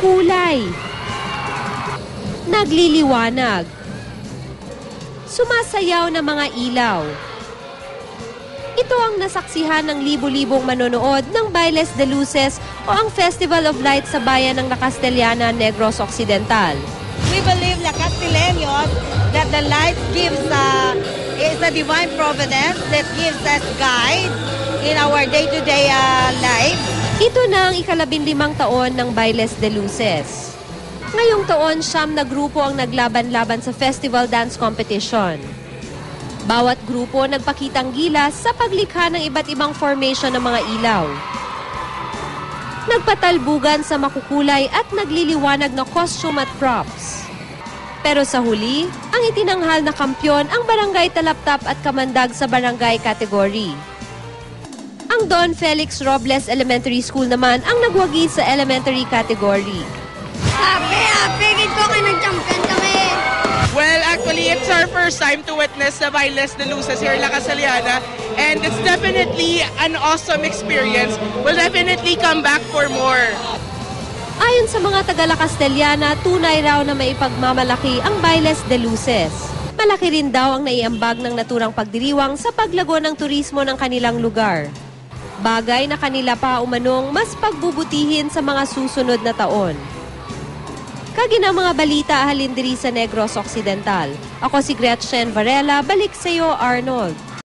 kulay. Nagliliwanag. Sumasayaw na mga ilaw. Ito ang nasaksihan ng libu-libong manonood ng Bailes de Luces o ang Festival of Lights sa bayan ng La Castellana, Negros Occidental. We believe La Castelleños that the light gives is a divine providence that gives us guide in our day-to-day life. Ito na ang 15 taon ng Bailes de Luces. Ngayong taon, 9 na grupo ang naglaban-laban sa festival dance competition. Bawat grupo nagpakitang gilas sa paglikha ng iba't ibang formation ng mga ilaw. Nagpatalbugan sa makukulay at nagliliwanag na costume at props. Pero sa huli, ang itinanghal na kampyon ang Barangay Talaptap at Kamandag sa barangay category. Ang Don Felix Robles Elementary School naman ang nagwagi sa elementary category. Happy! Ito kayo nag-champion kami! Well, actually, it's our first time to witness the Bailes de Luces here in La Castellana, and it's definitely an awesome experience. We'll definitely come back for more. Ayon sa mga taga-La Castellana, tunay raw na may ipagmamalaki ang Bailes de Luces. Malaki rin daw ang naiambag ng naturang pagdiriwang sa paglago ng turismo ng kanilang lugar. Bagay na kanila pa umanong mas pagbubutihin sa mga susunod na taon. Kaginang mga balita halin diri sa Negros Occidental. Ako si Gretchen Varela, balik sa iyo Arnold.